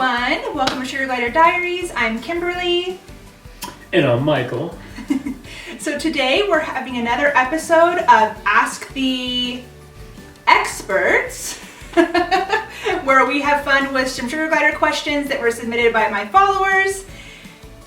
everyone. Welcome to Sugar Glider Diaries. I'm Kimberly. And I'm Michael. So today we're having another episode of Ask the Experts, where we have fun with some Sugar Glider questions that were submitted by my followers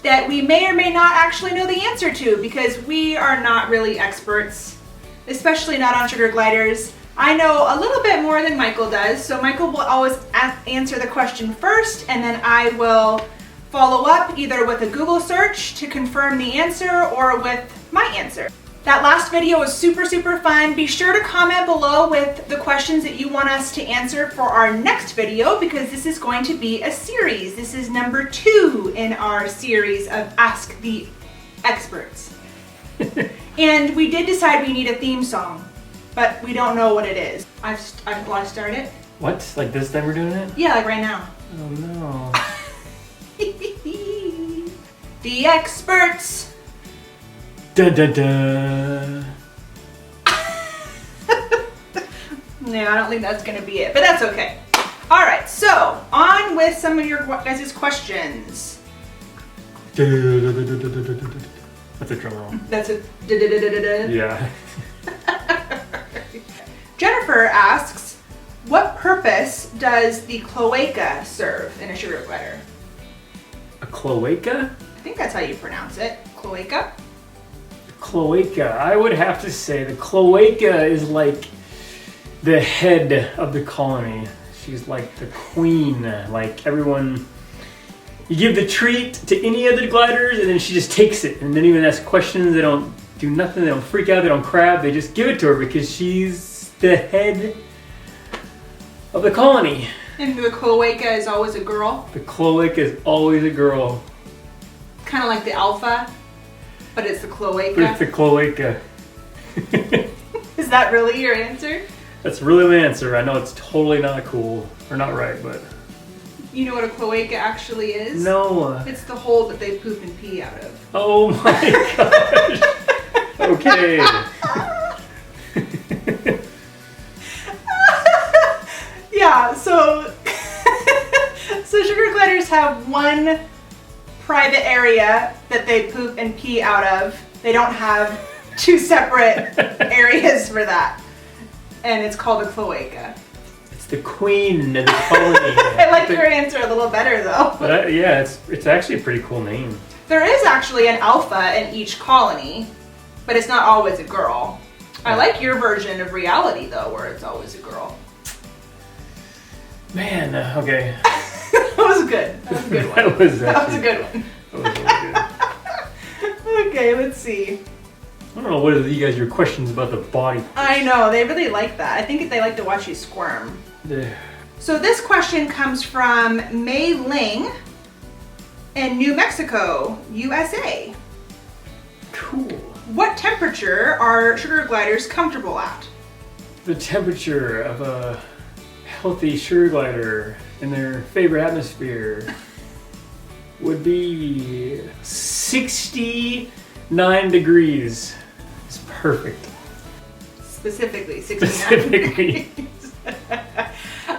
that we may or may not actually know the answer to, because we are not really experts, especially not on sugar gliders. I know a little bit more than Michael does, so Michael will always answer the question first, and then I will follow up either with a Google search to confirm the answer or with my answer. That last video was super fun. Be sure to comment below with the questions that you want us to answer for our next video, because this is going to be a series. This is number 2 in our series of Ask the Experts. And we did decide we need a theme song, but we don't know what it is. Want to start it? What? Like this time we're doing it? Yeah, like right now. Oh no. The experts. Dun dun dun. No, I don't think that's gonna be it, but that's okay. All right, so on with some of your guys' questions. That's a drum roll. That's a da-da-da-da-da. Yeah. Jennifer asks, what purpose does the cloaca serve in a sugar glider? A cloaca? I think that's how you pronounce it. Cloaca? Cloaca. I would have to say the cloaca is like the head of the colony. She's like the queen. Like everyone, you give the treat to any of the gliders and then she just takes it and then even ask questions. They don't do nothing. They don't freak out. They don't crab. They just give it to her because she's the head of the colony. And the cloaca is always a girl? The cloaca is always a girl. Kind of like the alpha, but it's the cloaca. But it's the cloaca. Is that really your answer? That's really the answer. I know it's totally not cool or not right, but you know what a cloaca actually is? no. It's the hole that they poop and pee out of. Oh my gosh. Okay. Yeah, so sugar gliders have one private area that they poop and pee out of. They don't have 2 separate areas for that. And it's called a cloaca. It's the queen of the colony. I like your answer a little better though. But yeah, it's actually a pretty cool name. There is actually an alpha in each colony, but it's not always a girl. I like your version of reality though, where it's always a girl. Man, okay. That was good. That was a good one. That was a good one. That was really good. Okay, let's see. I don't know what are you guys your questions about the body. I know, they really like that. I think they like to watch you squirm. Yeah. So this question comes from Mei Ling in New Mexico, USA. Cool. What temperature are sugar gliders comfortable at? The temperature of a healthy sugar glider in their favorite atmosphere would be 69 degrees. It's perfect. Specifically 69 degrees.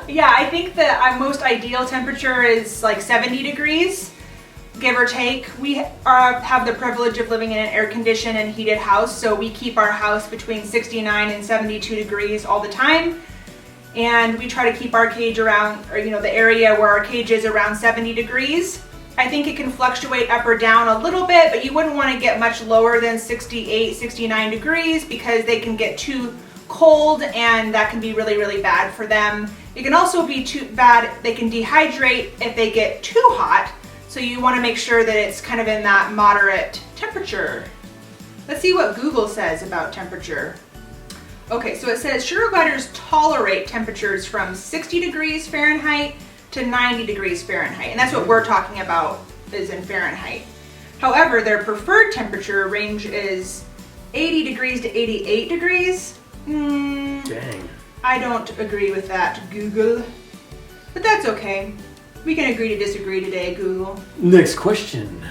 Yeah, I think the most ideal temperature is like 70 degrees, give or take. We have the privilege of living in an air-conditioned and heated house, so we keep our house between 69 and 72 degrees all the time. And we try to keep our cage around, or the area where our cage is around 70 degrees. I think it can fluctuate up or down a little bit, but you wouldn't want to get much lower than 68, 69 degrees because they can get too cold and that can be really bad for them. It can also be too bad, they can dehydrate if they get too hot. So you want to make sure that it's kind of in that moderate temperature. Let's see what Google says about temperature. Okay, so it says sugar gliders tolerate temperatures from 60 degrees Fahrenheit to 90 degrees Fahrenheit. And that's what we're talking about is in Fahrenheit. However, their preferred temperature range is 80 degrees to 88 degrees. Dang. I don't agree with that, Google. But that's okay. We can agree to disagree today, Google. Next question.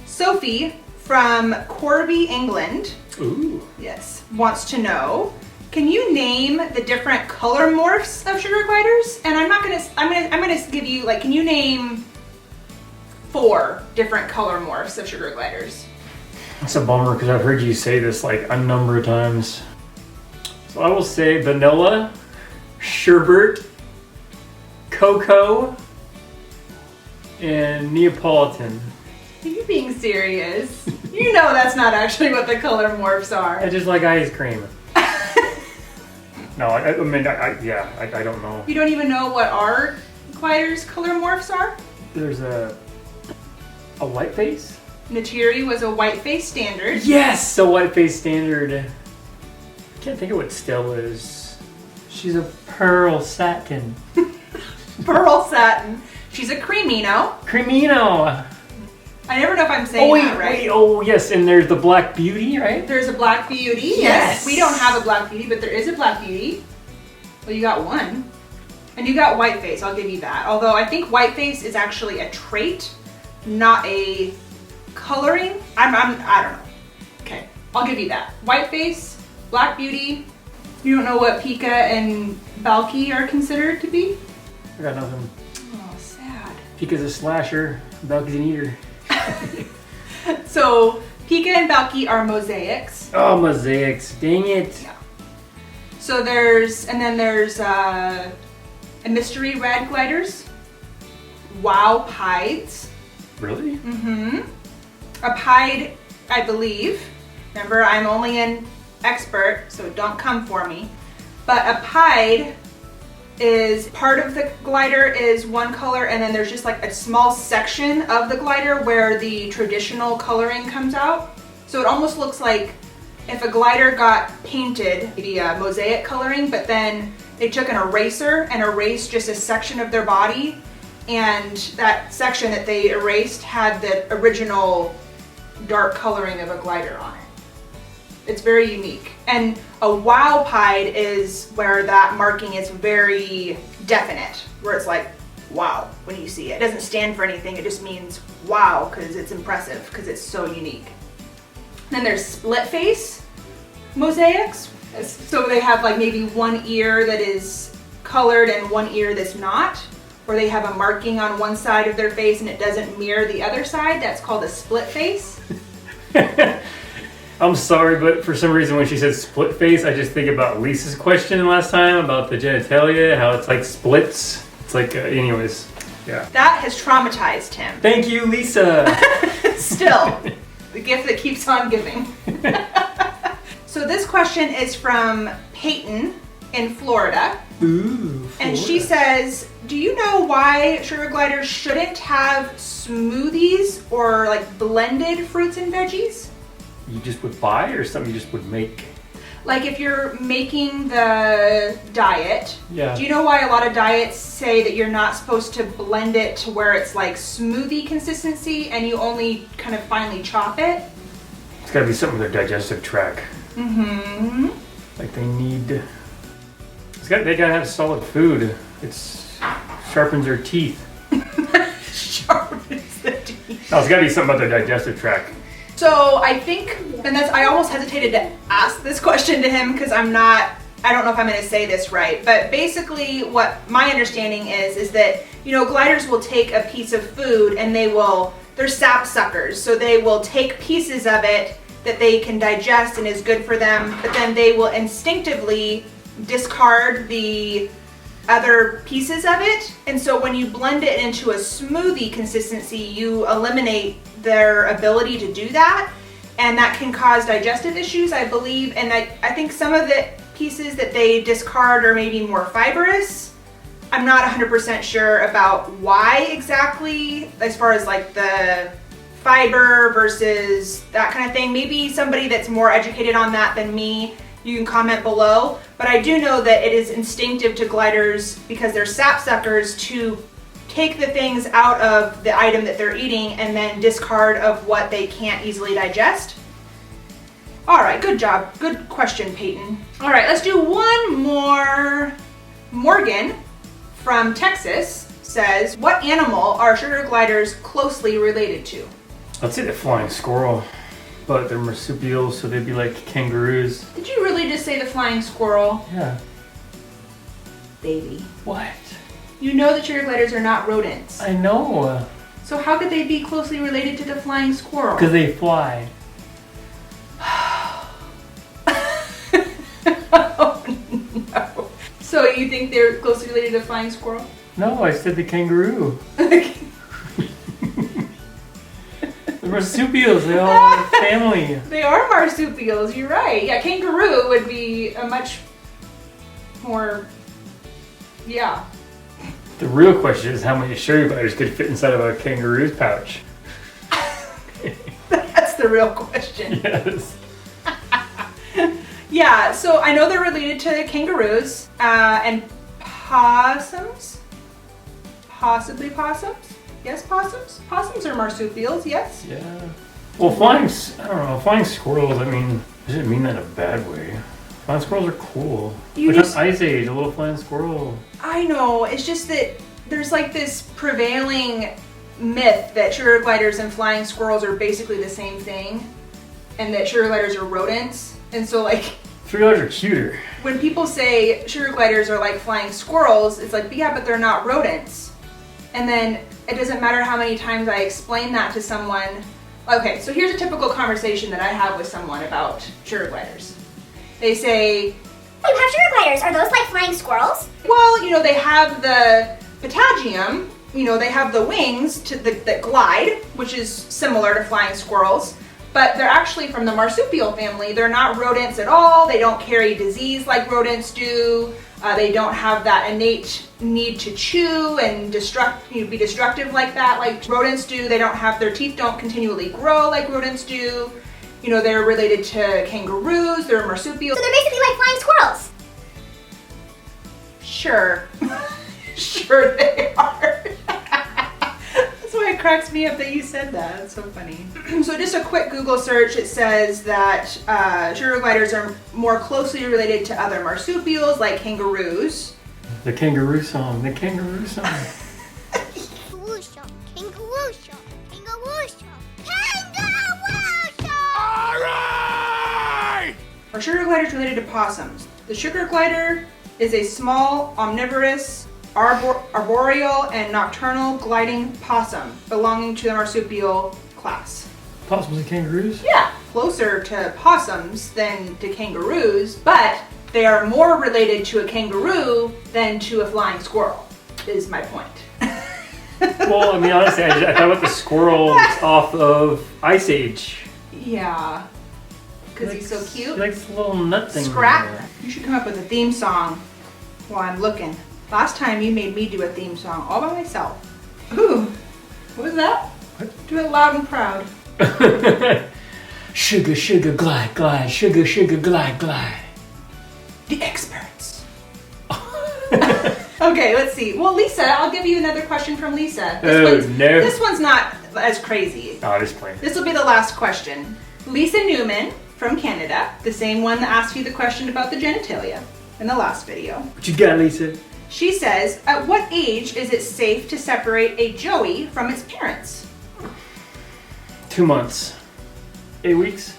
Sophie from Corby, England. Ooh. Yes, wants to know, can you name the different color morphs of sugar gliders? And I'm gonna give you, like, can you name 4 different color morphs of sugar gliders. It's a bummer because I've heard you say this like a number of times. So I will say vanilla, sherbet, cocoa, and Neapolitan. Are you being serious? You know that's not actually what the color morphs are. I just like ice cream. No, I don't know. You don't even know what our gliders' color morphs are? There's a white face? Natiri was a white face standard. Yes, a white face standard. I can't think of what Stella is. She's a pearl satin. Pearl satin. She's a creamino. Creamino. I never know if I'm saying that right. Oh yes, and there's the Black Beauty, right? There's a Black Beauty. Yes. We don't have a Black Beauty, but there is a Black Beauty. Well, you got one. And you got white face, I'll give you that. Although I think white face is actually a trait, not a coloring. I don't know. Okay, I'll give you that. White face, Black Beauty. You don't know what Pika and Balki are considered to be? I got nothing. Oh, sad. Pika's a slasher, Balki's an eater. So Pika and Balki are mosaics. Oh, mosaics! Dang it! Yeah. So there's a mystery red gliders, wow pieds. Really? Mm-hmm. A pied, I believe. Remember, I'm only an expert, so don't come for me. But a pied is part of the glider is one color, and then there's just like a small section of the glider where the traditional coloring comes out. So it almost looks like if a glider got painted, maybe a mosaic coloring, but then they took an eraser and erased just a section of their body, and that section that they erased had the original dark coloring of a glider on it. It's very unique. And a wow pied is where that marking is very definite, where it's like, wow, when you see it. It doesn't stand for anything, it just means wow, because it's impressive, because it's so unique. Then there's split face mosaics. So they have like maybe one ear that is colored and one ear that's not, or they have a marking on one side of their face and it doesn't mirror the other side. That's called a split face. I'm sorry, but for some reason when she said split face, I just think about Lisa's question last time about the genitalia, how it's like splits. It's like, anyways, yeah. That has traumatized him. Thank you, Lisa. Still, the gift that keeps on giving. So this question is from Peyton in Florida. Ooh, Florida. And she says, do you know why sugar gliders shouldn't have smoothies or like blended fruits and veggies? You just would buy or something you just would make? Like if you're making the diet, yeah. Do you know why a lot of diets say that you're not supposed to blend it to where it's like smoothie consistency and you only kind of finely chop it? It's gotta be something with their digestive tract. Mm-hmm. Like they gotta have solid food. It's sharpens their teeth. Sharpens the teeth. No, it's gotta be something about their digestive tract. So I think, and I almost hesitated to ask this question to him because I don't know if I'm going to say this right, but basically what my understanding is that, gliders will take a piece of food and they're sap suckers, so they will take pieces of it that they can digest and is good for them, but then they will instinctively discard the other pieces of it. And so when you blend it into a smoothie consistency, you eliminate their ability to do that, and that can cause digestive issues, I believe. And I think some of the pieces that they discard are maybe more fibrous. I'm not 100% sure about why exactly, as far as like the fiber versus that kind of thing. Maybe somebody that's more educated on that than me, you can comment below. But I do know that it is instinctive to gliders, because they're sap suckers, to take the things out of the item that they're eating and then discard of what they can't easily digest. All right, good job. Good question, Peyton. All right, let's do one more. Morgan from Texas says, what animal are sugar gliders closely related to? I'd say the flying squirrel, but they're marsupials, so they'd be like kangaroos. Did you really just say the flying squirrel? Yeah. Baby. What? You know that sugar gliders are not rodents. I know. So how could they be closely related to the flying squirrel? Because they fly. Oh, no. So you think they're closely related to flying squirrel? No, I said the kangaroo. The marsupials, they all have a family. They are marsupials, you're right. Yeah, kangaroo would be a much more, yeah. The real question is how many sugar gliders could fit inside of a kangaroo's pouch? That's the real question. Yes. Yeah, so I know they're related to kangaroos and possums. Possibly possums? Yes, possums? Possums are marsupials, yes? Yeah. Well, flying squirrels, I mean, doesn't mean that in a bad way. Flying squirrels are cool. Like on Ice Age, a little flying squirrel. I know, it's just that there's like this prevailing myth that sugar gliders and flying squirrels are basically the same thing, and that sugar gliders are rodents. And so like, Sugar gliders are cuter. when people say sugar gliders are like flying squirrels, it's like, yeah, but they're not rodents. And then it doesn't matter how many times I explain that to someone. Okay, so here's a typical conversation that I have with someone about sugar gliders. They say, Hey, you have sugar gliders. Are those like flying squirrels? well, you know, they have the patagium, you know, they have the wings that glide, which is similar to flying squirrels, but they're actually from the marsupial family. They're not rodents at all. They don't carry disease like rodents do. They don't have that innate need to chew and be destructive like that, like rodents do. They don't have, their teeth don't continually grow like rodents do. You know, they're related to kangaroos, they're marsupials. So they're basically like flying squirrels. Sure. Sure they are. That's why it cracks me up that you said that. It's so funny. So just a quick Google search, it says that sugar gliders are more closely related to other marsupials like kangaroos. The kangaroo song, the kangaroo song. Kangaroo shop, kangaroo shop, kangaroo shop, kangaroo shop. Alright! Are sugar gliders related to possums? The sugar glider is a small, omnivorous, arboreal, and nocturnal gliding possum belonging to the marsupial class. Possums and kangaroos? Yeah, closer to possums than to kangaroos, but they are more related to a kangaroo than to a flying squirrel, is my point. Well, I mean, honestly, I thought about the squirrel off of Ice Age. Yeah, because he's so cute. He likes the little nut thing. Scrap. there. You should come up with a theme song while I'm looking. Last time you made me do a theme song all by myself. Ooh, what was that? What? Do it loud and proud. Sugar, sugar, glide, glide. Sugar, sugar, glide, glide. The experts. Okay, let's see. Well, Lisa, I'll give you another question from Lisa. This one's not as crazy. Oh, just playing. This will be the last question. Lisa Newman from Canada, the same one that asked you the question about the genitalia in the last video. What you got, Lisa? She says, at what age is it safe to separate a joey from its parents? 2 months. 8 weeks?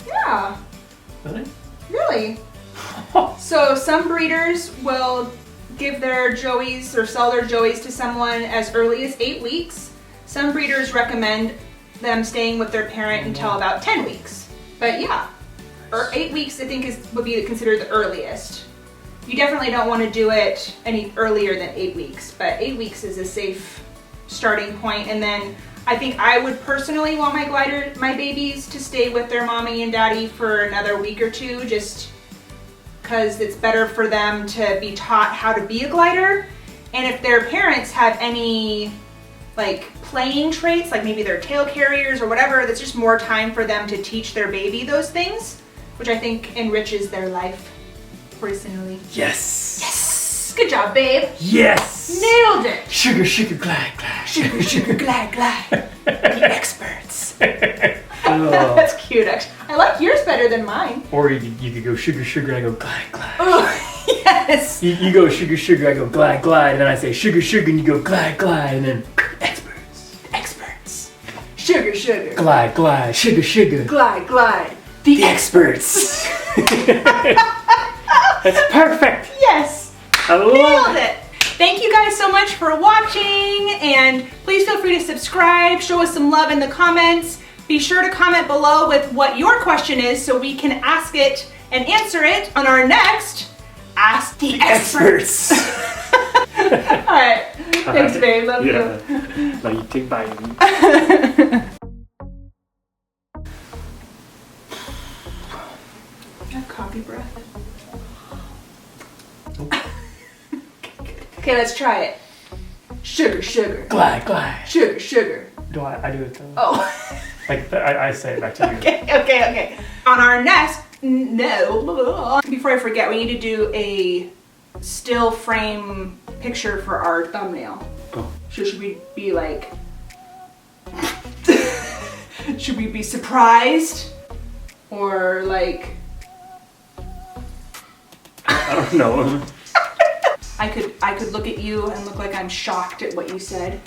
Yeah, Really? really. So some breeders will give their joeys or sell their joeys to someone as early as 8 weeks. Some breeders recommend them staying with their parent until about 10 weeks. But yeah, or 8 weeks I think would be considered the earliest. You definitely don't want to do it any earlier than 8 weeks, but 8 weeks is a safe starting point. And then I think I would personally want my babies to stay with their mommy and daddy for another week or two, just because it's better for them to be taught how to be a glider. And if their parents have any like playing traits, like maybe they're tail carriers or whatever, that's just more time for them to teach their baby those things, which I think enriches their life personally. Yes. Yes! Good job, babe. Yes. Nailed it. Sugar, sugar, glide, glide. Sugar, sugar, glide, glide. The experts. Oh. That's cute, actually. I like yours better than mine. Or you could go sugar, sugar, I go glide, glide. Oh, yes. You go sugar, sugar, I go glide, glide, and then I say sugar, sugar, and you go glide, glide, and then Experts. Experts. Sugar, sugar. glide, glide, sugar, sugar. Glide, glide. The experts. That's perfect. Yes. I love Nailed it. it. Thank you guys so much for watching, and please feel free to subscribe, show us some love in the comments. Be sure to comment below with what your question is so we can ask it and answer it on our next Ask the Experts. All right. Thanks, babe. Love you. Love you too. Bye. I have coffee breath. Okay, let's try it. Sugar, sugar. Glide. Sugar, sugar. I do it though. Oh. Like I say it back to you. Okay. On our next, before I forget, we need to do a still frame picture for our thumbnail. Oh. So should we be like, should we be surprised? Or like, I don't know. I could look at you and look like I'm shocked at what you said.